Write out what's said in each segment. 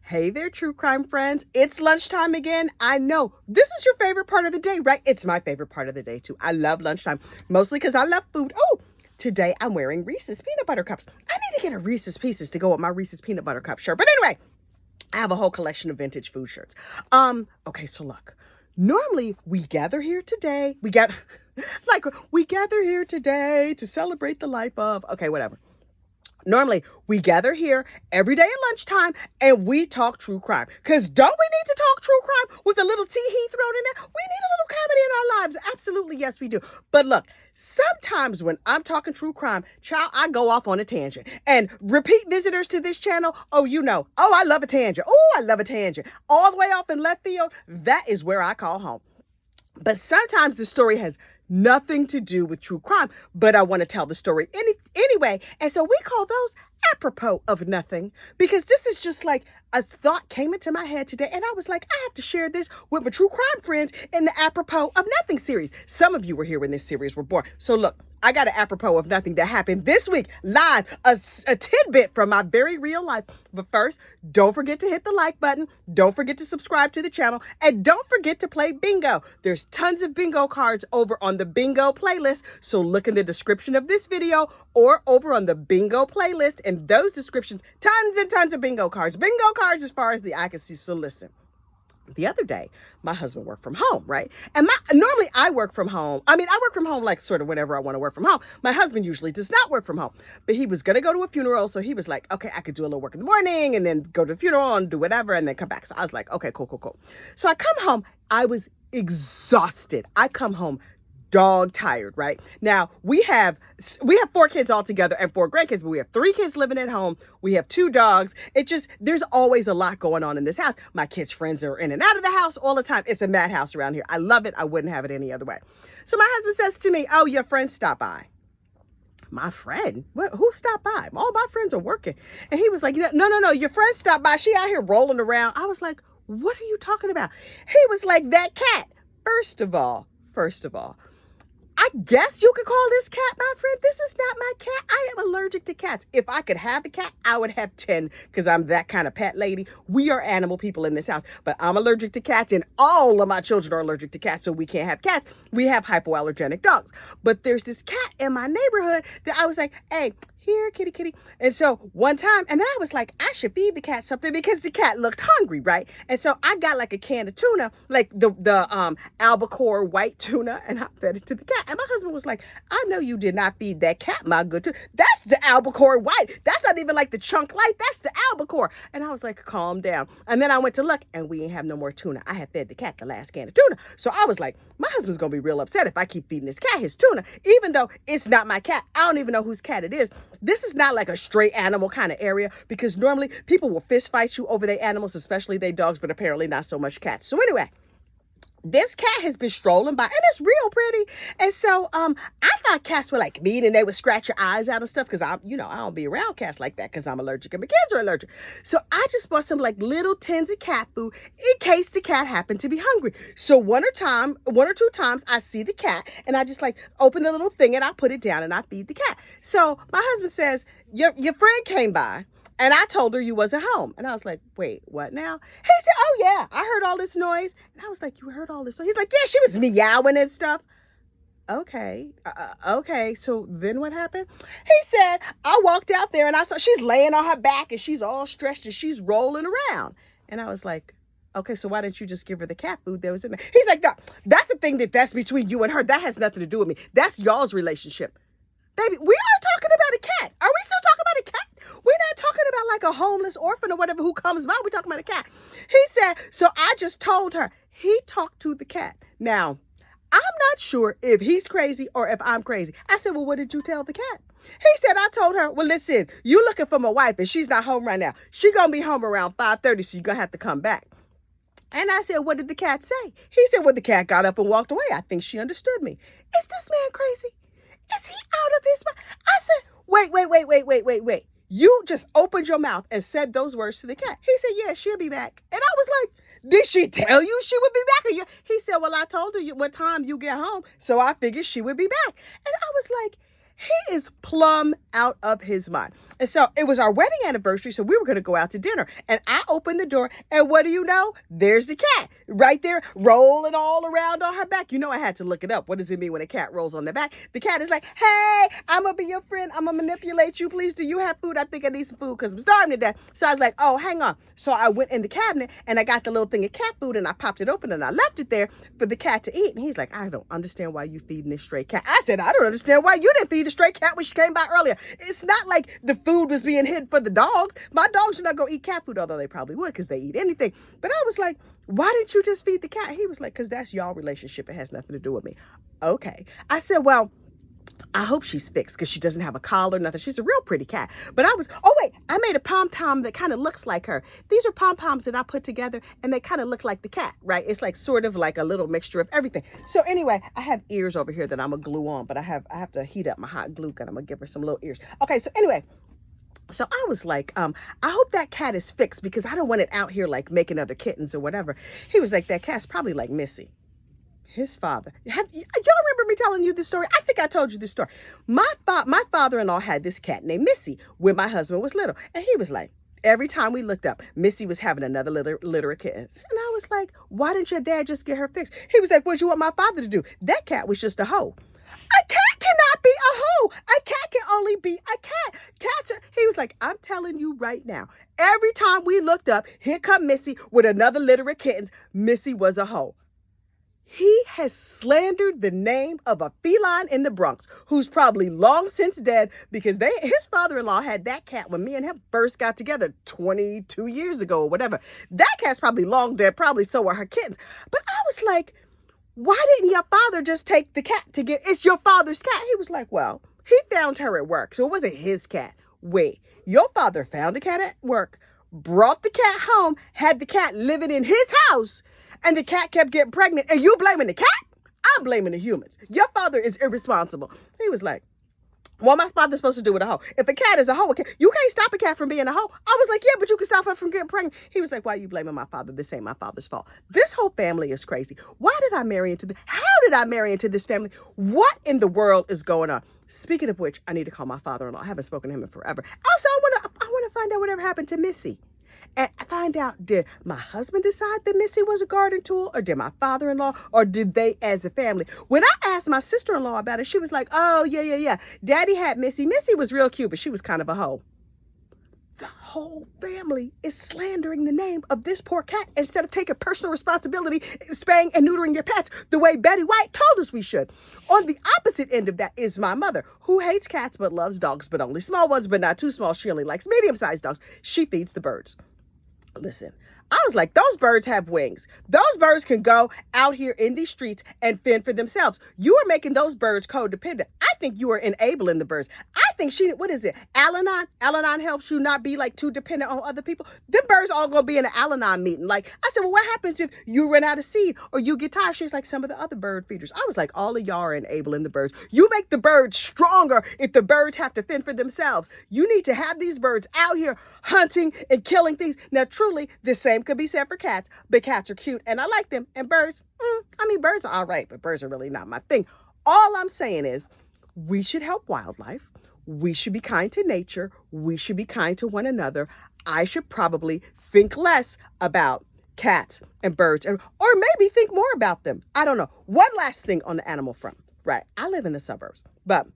Hey there, true crime friends. It's lunchtime again. I know this is your favorite part of the day, right? It's my favorite part of the day, too. I love lunchtime, mostly because I love food. Oh, today I'm wearing Reese's peanut butter cups. I need to get a Reese's Pieces to go with my Reese's peanut butter cup shirt. But anyway, I have a whole collection of vintage food shirts. Okay, so look. Normally we gather here today. We gather here today to celebrate the life of, okay, whatever. Normally, we gather here every day at lunchtime and we talk true crime. Because don't we need to talk true crime with a little tee-hee thrown in there? We need a little comedy in our lives. Absolutely, yes, we do. But look, sometimes when I'm talking true crime, child, I go off on a tangent. And repeat visitors to this channel, I love a tangent. Oh, I love a tangent. All the way off in left field, that is where I call home. But sometimes the story has nothing to do with true crime, but I want to tell the story anyway. And so we call those Apropos of Nothing, because this is just like a thought came into my head today. And I was like, I have to share this with my true crime friends in the Apropos of Nothing series. Some of you were here when this series were born. So look, I got an apropos of nothing that happened this week, live, a tidbit from my very real life. But first, don't forget to hit the like button. Don't forget to subscribe to the channel. And don't forget to play bingo. There's tons of bingo cards over on the bingo playlist. So look in the description of this video or over on the bingo playlist. And those descriptions, tons and tons of bingo cards. Bingo cards as far as the eye can see. So listen. The other day, my husband worked from home, right? And normally I work from home. I work from home like sort of whenever I want to work from home. My husband usually does not work from home, but he was going to go to a funeral. So he was like, okay, I could do a little work in the morning and then go to the funeral and do whatever and then come back. So I was like, okay, cool. So I come home. I was exhausted. I come home dog tired, right? Now we have 4 kids all together and 4 grandkids, but we have 3 kids living at home. We have 2 dogs. There's always a lot going on in this house. My kids' friends are in and out of the house all the time. It's a madhouse around here. I love it. I wouldn't have it any other way. So my husband says to me, oh, your friend stopped by. My friend? Who stopped by? All my friends are working. And he was like, no, your friend stopped by. She out here rolling around. I was like, what are you talking about? He was like, that cat. First of all, I guess you could call this cat my friend. This is not my cat. I am allergic to cats. If I could have a cat, I would have 10 because I'm that kind of pet lady. We are animal people in this house, but I'm allergic to cats and all of my children are allergic to cats, so we can't have cats. We have hypoallergenic dogs. But there's this cat in my neighborhood that I was like, hey, here, kitty. And so one time, and then I was like, I should feed the cat something because the cat looked hungry, right? And so I got like a can of tuna, like the albacore white tuna, and I fed it to the cat. And my husband was like, I know you did not feed that cat my good tuna. That's the albacore white. That's not even like the chunk light. That's the albacore. And I was like, calm down. And then I went to look, and we ain't have no more tuna. I had fed the cat the last can of tuna. So I was like, my husband's going to be real upset if I keep feeding this cat his tuna, even though it's not my cat. I don't even know whose cat it is. This is not like a stray animal kind of area because normally people will fist fight you over their animals, especially their dogs, but apparently not so much cats. So anyway, this cat has been strolling by and it's real pretty. And so I thought cats were like mean and they would scratch your eyes out and stuff because I don't be around cats like that because I'm allergic and my kids are allergic. So I just bought some like little tins of cat food in case the cat happened to be hungry. So one or 2 times I see the cat and I just like open the little thing and I put it down and I feed the cat. So my husband says, your friend came by. And I told her you wasn't home. And I was like, wait, what now? He said, oh, yeah, I heard all this noise. And I was like, you heard all this noise? He's like, yeah, she was meowing and stuff. Okay. So then what happened? He said, I walked out there and I saw she's laying on her back and she's all stretched and she's rolling around. And I was like, okay, so why didn't you just give her the cat food that was in there? He's like, no, that's the thing that's between you and her. That has nothing to do with me. That's y'all's relationship. Baby, we are talking about a cat. Are we still talking about a cat? We're not talking about like a homeless orphan or whatever who comes by. We're talking about a cat. He said, so I just told her. He talked to the cat. Now, I'm not sure if he's crazy or if I'm crazy. I said, well, what did you tell the cat? He said, I told her, well, listen, you looking for my wife and she's not home right now. She going to be home around 5:30, so you're going to have to come back. And I said, what did the cat say? He said, well, the cat got up and walked away. I think she understood me. Is this man crazy? Is he out of his mind? I said, wait. You just opened your mouth and said those words to the cat. He said, yeah, she'll be back. And I was like, did she tell you she would be back? He said, well, I told her what time you get home, so I figured she would be back. And I was like, He is plumb out of his mind. And so it was our wedding anniversary, so we were going to go out to dinner. And I opened the door, and what do you know? There's the cat right there, rolling all around on her back. You know, I had to look it up. What does it mean when a cat rolls on their back? The cat is like, hey, I'm going to be your friend. I'm going to manipulate you. Please, do you have food? I think I need some food because I'm starving to death. So I was like, oh, hang on. So I went in the cabinet, and I got the little thing of cat food, and I popped it open, and I left it there for the cat to eat. And he's like, I don't understand why you feeding this stray cat. I said, I don't understand why you didn't feed the stray cat when she came by earlier. It's not like the food was being hid for the dogs. My dogs should not go eat cat food, although they probably would because they eat anything. But I was like, why didn't you just feed the cat? He was like, because that's y'all relationship. It has nothing to do with me. Okay. I said, well, I hope she's fixed because she doesn't have a collar, nothing. She's a real pretty cat. But I made a pom-pom that kind of looks like her. These are pom-poms that I put together and they kind of look like the cat, right? It's like sort of like a little mixture of everything. So anyway, I have ears over here that I'm going to glue on, but I have to heat up my hot glue gun. I'm going to give her some little ears. Okay, so anyway. So I was like, I hope that cat is fixed because I don't want it out here like making other kittens or whatever. He was like, that cat's probably like Missy. His father. Y'all remember me telling you this story? I think I told you this story. My father-in-law had this cat named Missy when my husband was little. And he was like, every time we looked up, Missy was having another litter of kittens. And I was like, why didn't your dad just get her fixed? He was like, what'd you want my father to do? That cat was just a hoe. A cat cannot be a hoe. A cat can only be a cat. He was like, I'm telling you right now, every time we looked up, here come Missy with another litter of kittens. Missy was a hoe. He has slandered the name of a feline in the Bronx who's probably long since dead because his father-in-law had that cat when me and him first got together 22 years ago or whatever. That cat's probably long dead, probably so are her kittens. But I was like, why didn't your father just take the cat it's your father's cat? He was like, well, he found her at work, so it wasn't his cat. Wait, your father found the cat at work, brought the cat home, had the cat living in his house, and the cat kept getting pregnant, and you blaming the cat? I'm blaming the humans. Your father is irresponsible. He was like, what my father's supposed to do with a hoe? If a cat is a hoe, you can't stop a cat from being a hoe. I was like, yeah, but you can stop her from getting pregnant. He was like, why are you blaming my father? This ain't my father's fault. This whole family is crazy. How did I marry into this family? What in the world is going on? Speaking of which, I need to call my father-in-law. I haven't spoken to him in forever. Also, I want to find out whatever happened to Missy. And find out, did my husband decide that Missy was a garden tool, or did my father-in-law, or did they as a family? When I asked my sister-in-law about it, she was like, oh, yeah. Daddy had Missy. Missy was real cute, but she was kind of a hoe. The whole family is slandering the name of this poor cat instead of taking personal responsibility, spaying and neutering your pets the way Betty White told us we should. On the opposite end of that is my mother, who hates cats but loves dogs, but only small ones, but not too small. She only likes medium-sized dogs. She feeds the birds. Listen, I was like, those birds have wings. Those birds can go out here in these streets and fend for themselves. You are making those birds codependent. I think you are enabling the birds. I think what is it? Al-Anon? Al-Anon helps you not be like too dependent on other people. Them birds all gonna be in an Al-Anon meeting. Like, I said, well, what happens if you run out of seed or you get tired? She's like, some of the other bird feeders. I was like, all of y'all are enabling the birds. You make the birds stronger if the birds have to fend for themselves. You need to have these birds out here hunting and killing things. Now, truly, the same could be said for cats, but cats are cute and I like them. And birds, birds are all right, but birds are really not my thing. All I'm saying is we should help wildlife. We should be kind to nature. We should be kind to one another. I should probably think less about cats and birds, or maybe think more about them. I don't know. One last thing on the animal front, right? I live in the suburbs, but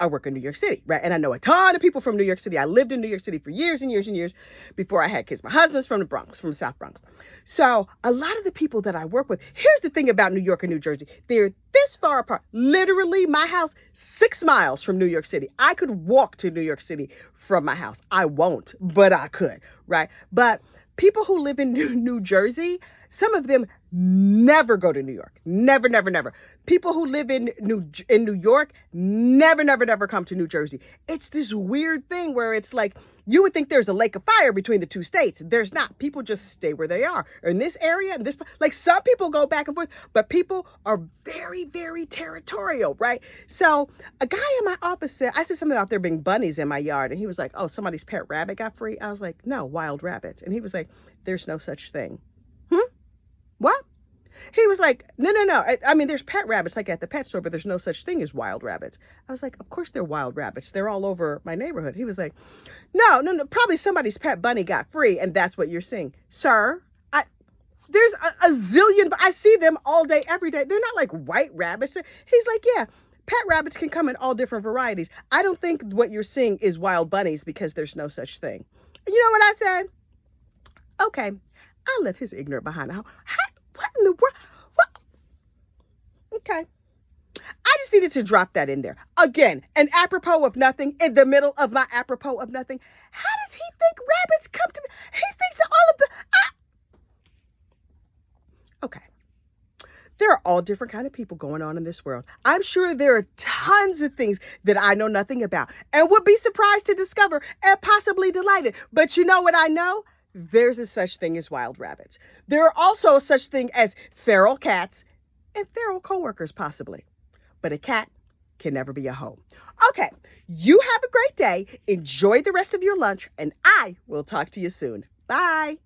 I work in New York City, right? And I know a ton of people from New York City. I lived in New York City for years and years and years before I had kids. My husband's from the Bronx, from South Bronx. So a lot of the people that I work with, here's the thing about New York and New Jersey. They're this far apart. Literally, my house, 6 miles from New York City. I could walk to New York City from my house. I won't, but I could, right? But people who live in New Jersey, some of them never go to New York. Never, never, never. People who live in New York never come to New Jersey. It's this weird thing where it's like, you would think there's a lake of fire between the two states. There's not. People just stay where they are. In this area, like some people go back and forth, but people are very, very territorial, right? So a guy in my office said, I said something about there being bunnies in my yard. And he was like, oh, somebody's pet rabbit got free. I was like, no, wild rabbits. And he was like, there's no such thing. What? He was like, no, no, no. I mean, there's pet rabbits like at the pet store, but there's no such thing as wild rabbits. I was like, of course they're wild rabbits. They're all over my neighborhood. He was like, no, no, no. Probably somebody's pet bunny got free, and that's what you're seeing. Sir, there's a zillion, I see them all day, every day. They're not like white rabbits. He's like, yeah, pet rabbits can come in all different varieties. I don't think what you're seeing is wild bunnies because there's no such thing. You know what I said? Okay, I'll let his ignorant behind the house. What in the world? What? Okay. I just needed to drop that in there. Again, an apropos of nothing in the middle of my apropos of nothing. How does he think rabbits come to me? He thinks that all of the... Okay. There are all different kind of people going on in this world. I'm sure there are tons of things that I know nothing about and would be surprised to discover and possibly delighted. But you know what I know? There's a such thing as wild rabbits. There are also such thing as feral cats and feral coworkers, possibly. But a cat can never be a home. Okay, you have a great day. Enjoy the rest of your lunch, and I will talk to you soon. Bye.